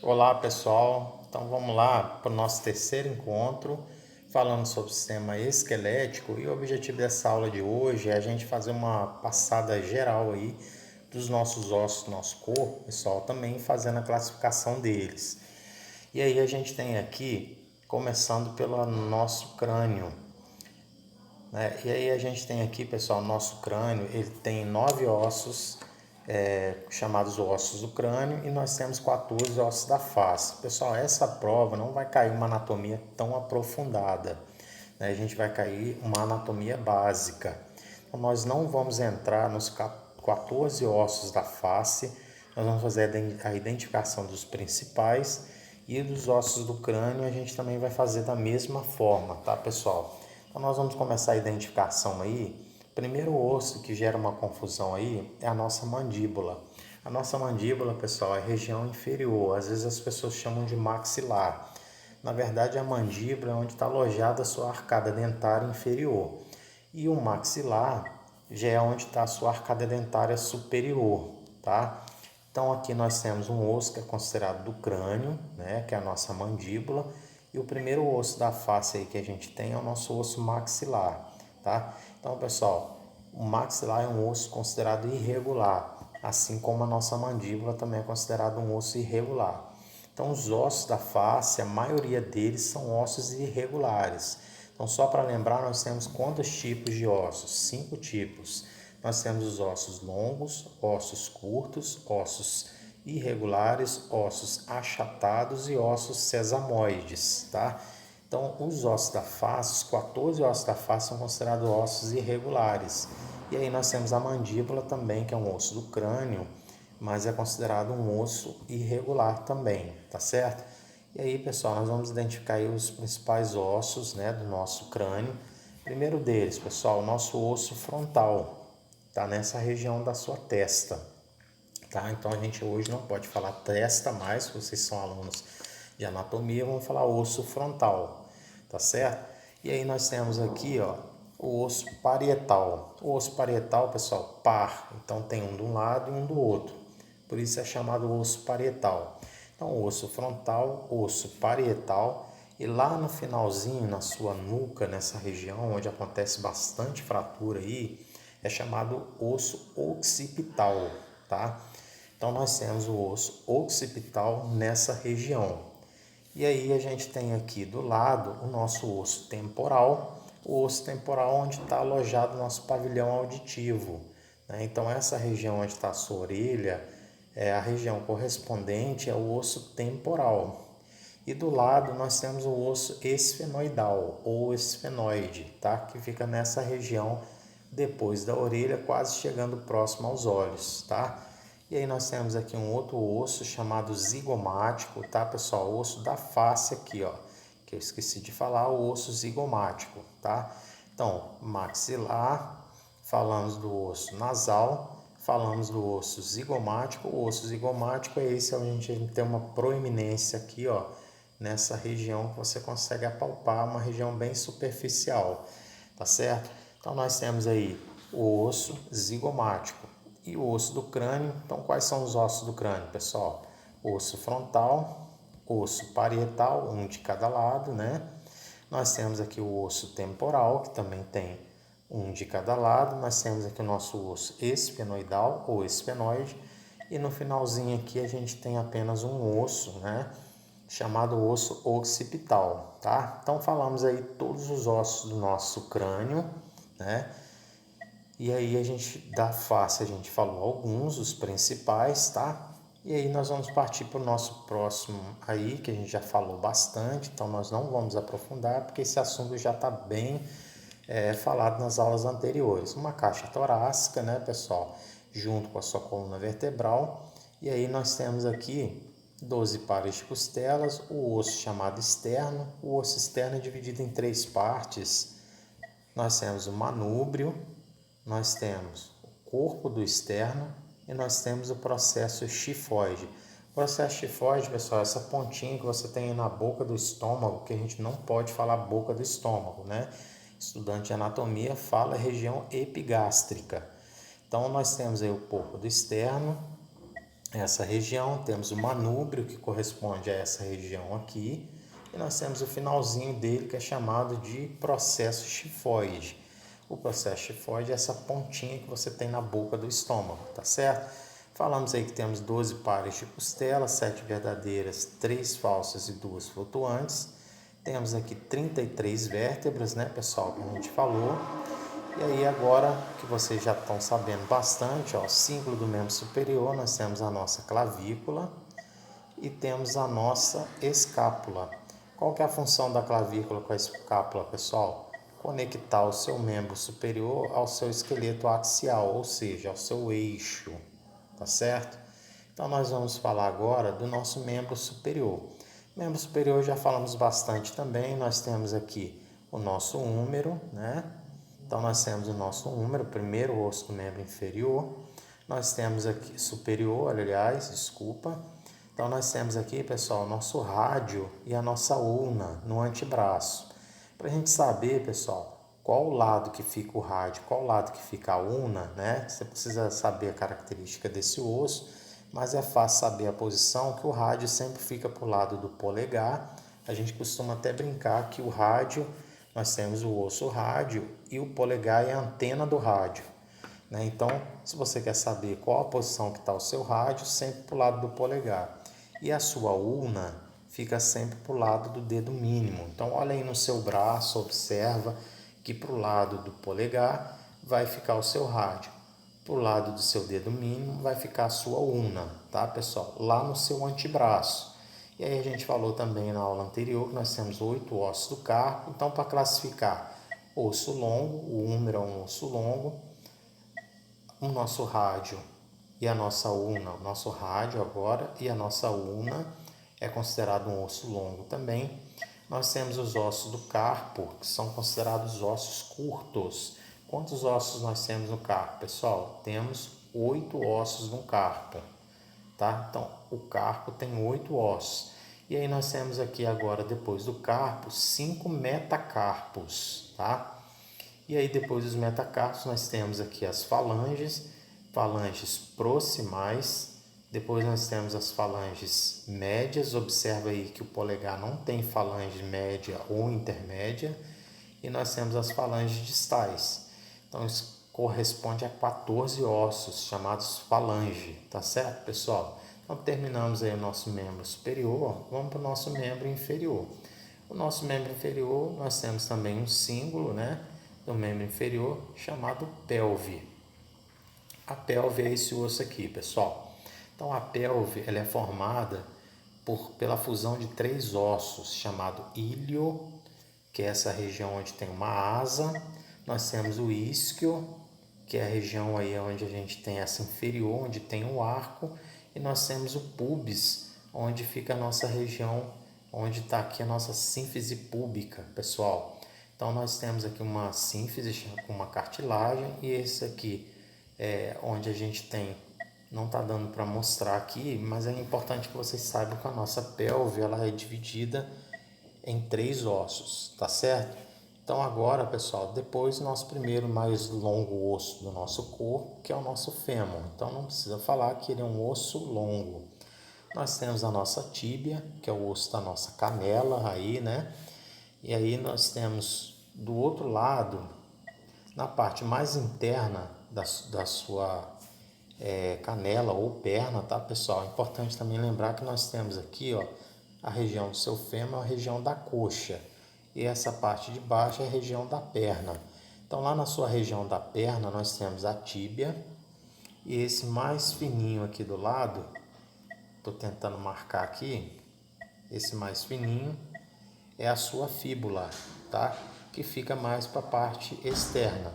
Olá pessoal, então vamos lá para o nosso terceiro encontro, falando sobre o sistema esquelético, e o objetivo dessa aula de hoje é a gente fazer uma passada geral aí dos nossos ossos do nosso corpo, pessoal, também fazendo a classificação deles. E aí a gente tem aqui, começando pelo nosso crânio, né? E aí a gente tem aqui, pessoal, nosso crânio, ele tem 9 ossos, chamados ossos do crânio, e nós temos 14 ossos da face. Pessoal, essa prova não vai cair uma anatomia tão aprofundada, né? A gente vai cair uma anatomia básica. Então, nós não vamos entrar nos 14 ossos da face, nós vamos fazer a identificação dos principais, e dos ossos do crânio a gente também vai fazer da mesma forma, tá, pessoal? Então nós vamos começar a identificação aí. O primeiro osso que gera uma confusão aí é a nossa mandíbula. A nossa mandíbula, pessoal, é a região inferior. Às vezes as pessoas chamam de maxilar. Na verdade, a mandíbula é onde está alojada a sua arcada dentária inferior. E o maxilar já é onde está a sua arcada dentária superior, tá? Então aqui nós temos um osso que é considerado do crânio, né, que é a nossa mandíbula, e o primeiro osso da face aí que a gente tem é o nosso osso maxilar, tá? Então, pessoal, o maxilar é um osso considerado irregular, assim como a nossa mandíbula também é considerado um osso irregular. Então, os ossos da face, a maioria deles são ossos irregulares. Então, só para lembrar, nós temos quantos tipos de ossos? 5 tipos. Nós temos os ossos longos, ossos curtos, ossos irregulares, ossos achatados e ossos sesamoides, tá? Então, os ossos da face, os 14 ossos da face são considerados ossos irregulares. E aí nós temos a mandíbula também, que é um osso do crânio, mas é considerado um osso irregular também, tá certo? E aí, pessoal, nós vamos identificar aí os principais ossos, né, do nosso crânio. Primeiro deles, pessoal, o nosso osso frontal, tá nessa região da sua testa, tá? Então a gente hoje não pode falar testa mais, se vocês são alunos de anatomia, vamos falar osso frontal, tá certo? E aí nós temos aqui, ó, o osso parietal. O osso parietal, pessoal, par, então tem um de um lado e um do outro. Por isso é chamado osso parietal. Então, osso frontal, osso parietal, e lá no finalzinho, na sua nuca, nessa região onde acontece bastante fratura aí, é chamado osso occipital, tá? Então nós temos o osso occipital nessa região. E aí a gente tem aqui do lado o nosso osso temporal, o osso temporal onde está alojado o nosso pavilhão auditivo, né? Então essa região onde está a sua orelha é a região correspondente ao osso temporal. E do lado nós temos o osso esfenoidal ou esfenoide, tá? Que fica nessa região depois da orelha, quase chegando próximo aos olhos, tá? E aí nós temos aqui um outro osso chamado zigomático, tá, pessoal? O osso da face aqui, ó, que eu esqueci de falar, o osso zigomático, tá? Então, maxilar, falamos do osso nasal, falamos do osso zigomático. O osso zigomático é esse onde a gente tem uma proeminência aqui, ó, nessa região que você consegue apalpar, uma região bem superficial, tá certo? Então nós temos aí o osso zigomático e o osso do crânio. Então quais são os ossos do crânio, pessoal? Osso frontal, osso parietal, um de cada lado, né? Nós temos aqui o osso temporal, que também tem um de cada lado. Nós temos aqui o nosso osso esfenoidal ou esfenoide. E no finalzinho aqui a gente tem apenas um osso, né? Chamado osso occipital, tá? Então falamos aí todos os ossos do nosso crânio, né? E aí a gente da face a gente falou alguns, os principais, tá? E aí nós vamos partir para o nosso próximo aí, que a gente já falou bastante, então nós não vamos aprofundar, porque esse assunto já está bem falado nas aulas anteriores. Uma caixa torácica, né, pessoal? Junto com a sua coluna vertebral. E aí nós temos aqui 12 pares de costelas, o osso chamado externo. O osso externo é dividido em 3 partes. Nós temos o manúbrio, nós temos o corpo do externo e nós temos o processo xifoide. O processo xifoide, pessoal, é essa pontinha que você tem na boca do estômago, que a gente não pode falar boca do estômago, né? Estudante de anatomia fala região epigástrica. Então nós temos aí o corpo do externo, essa região, temos o manúbrio, que corresponde a essa região aqui, e nós temos o finalzinho dele, que é chamado de processo chifoide. O processo chifoide é essa pontinha que você tem na boca do estômago, tá certo? Falamos aí que temos 12 pares de costelas, 7 verdadeiras, 3 falsas e 2 flutuantes. Temos aqui 33 vértebras, né, pessoal, que a gente falou. E aí agora que vocês já estão sabendo bastante, ó, símbolo do membro superior, nós temos a nossa clavícula e temos a nossa escápula. Qual que é a função da clavícula com a escápula, pessoal? Conectar o seu membro superior ao seu esqueleto axial, ou seja, ao seu eixo, tá certo? Então nós vamos falar agora do nosso membro superior. Membro superior já falamos bastante também, nós temos aqui o nosso húmero, né? Então nós temos o nosso húmero, o primeiro osso do membro inferior. Nós temos aqui superior, aliás, desculpa. Então nós temos aqui, pessoal, o nosso rádio e a nossa ulna no antebraço. Para a gente saber, pessoal, qual o lado que fica o rádio, qual o lado que fica a ulna, né? Você precisa saber a característica desse osso, mas é fácil saber a posição, que o rádio sempre fica para o lado do polegar. A gente costuma até brincar que o rádio, nós temos o osso rádio e o polegar é a antena do rádio, né? Então, se você quer saber qual a posição que está o seu rádio, sempre para o lado do polegar. E a sua ulna fica sempre para o lado do dedo mínimo. Então, olha aí no seu braço, observa que para o lado do polegar vai ficar o seu rádio. Para o lado do seu dedo mínimo vai ficar a sua ulna, tá, pessoal? Lá no seu antebraço. E aí a gente falou também na aula anterior que nós temos 8 ossos do carpo. Então, para classificar osso longo, o húmero é um osso longo, o nosso rádio e a nossa ulna, o nosso rádio agora e a nossa ulna é considerado um osso longo também. Nós temos os ossos do carpo, que são considerados ossos curtos. Quantos ossos nós temos no carpo, pessoal? Temos 8 ossos no carpo, tá? Então, o carpo tem 8 ossos. E aí nós temos aqui agora, depois do carpo, 5 metacarpos, tá? E aí depois dos metacarpos nós temos aqui as falanges, falanges proximais. Depois nós temos as falanges médias. Observa aí que o polegar não tem falange média ou intermédia. E nós temos as falanges distais. Então isso corresponde a 14 ossos chamados falange, tá certo, pessoal? Então terminamos aí o nosso membro superior, vamos para o nosso membro inferior. O nosso membro inferior, nós temos também um símbolo, né, do membro inferior chamado pelve. A pelve é esse osso aqui, pessoal. Então a pelve ela é formada pela fusão de 3 ossos, chamado ilho, que é essa região onde tem uma asa. Nós temos o isquio, que é a região aí onde a gente tem essa inferior, onde tem o arco, e nós temos o pubis, onde fica a nossa região, onde está aqui a nossa sínfise púbica, pessoal. Então nós temos aqui uma sínfise com uma cartilagem, e esse aqui é onde a gente tem, não está dando para mostrar aqui, mas é importante que vocês saibam que a nossa pelve ela é dividida em 3 ossos, tá certo? Então agora, pessoal, depois o nosso primeiro mais longo osso do nosso corpo, que é o nosso fêmur. Então não precisa falar que ele é um osso longo. Nós temos a nossa tíbia, que é o osso da nossa canela aí, né? E aí nós temos do outro lado, na parte mais interna da sua canela ou perna, tá, pessoal? É importante também lembrar que nós temos aqui, ó, a região do seu fêmur, a região da coxa, e essa parte de baixo é a região da perna. Então lá na sua região da perna nós temos a tíbia, e esse mais fininho aqui do lado, estou tentando marcar aqui, esse mais fininho é a sua fíbula, tá? Que fica mais para a parte externa.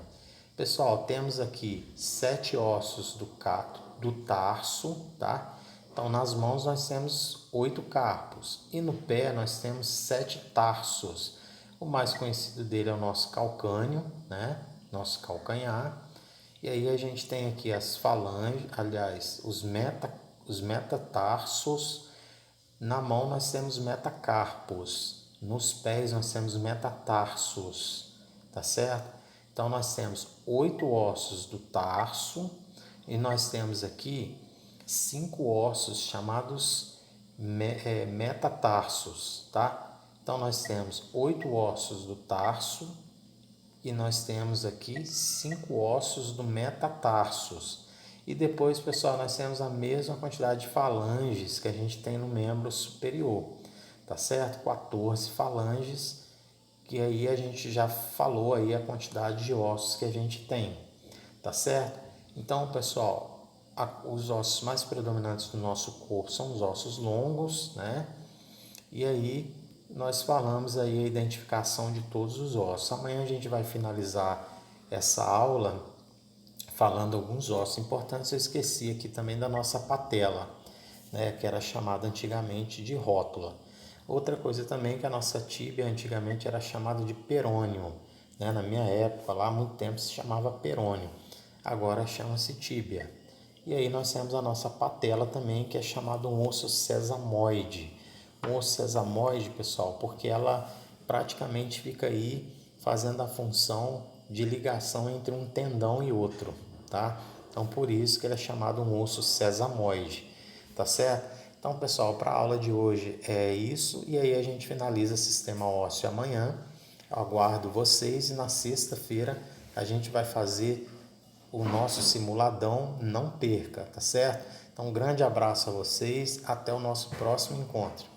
Pessoal, temos aqui 7 ossos do tarso, tá? Então, nas mãos nós temos 8 carpos e no pé nós temos 7 tarsos. O mais conhecido dele é o nosso calcâneo, né? Nosso calcanhar. E aí a gente tem aqui as falanges, aliás, os metatarsos. Na mão nós temos metacarpos, nos pés nós temos metatarsos, tá certo? Então nós temos 8 ossos do tarso e nós temos aqui 5 ossos chamados metatarsos, tá? Então nós temos 8 ossos do tarso e nós temos aqui 5 ossos do metatarsos. E depois, pessoal, nós temos a mesma quantidade de falanges que a gente tem no membro superior, tá certo? 14 falanges, que aí a gente já falou aí a quantidade de ossos que a gente tem, tá certo? Então, pessoal, os ossos mais predominantes do nosso corpo são os ossos longos, né? E aí nós falamos aí a identificação de todos os ossos. Amanhã a gente vai finalizar essa aula falando alguns ossos importantes. Eu esqueci aqui também da nossa patela, né, que era chamada antigamente de rótula. Outra coisa também que a nossa tíbia antigamente era chamada de perônio, né? Na minha época, lá há muito tempo se chamava perônio, agora chama-se tíbia. E aí nós temos a nossa patela também, que é chamado um osso sesamoide. Um osso sesamoide, pessoal, porque ela praticamente fica aí fazendo a função de ligação entre um tendão e outro, tá? Então por isso que ele é chamado um osso sesamoide, tá certo? Então, pessoal, para a aula de hoje é isso, e aí a gente finaliza sistema ósseo amanhã. Aguardo vocês e na sexta-feira a gente vai fazer o nosso simuladão. Não perca, tá certo? Então, um grande abraço a vocês, até o nosso próximo encontro.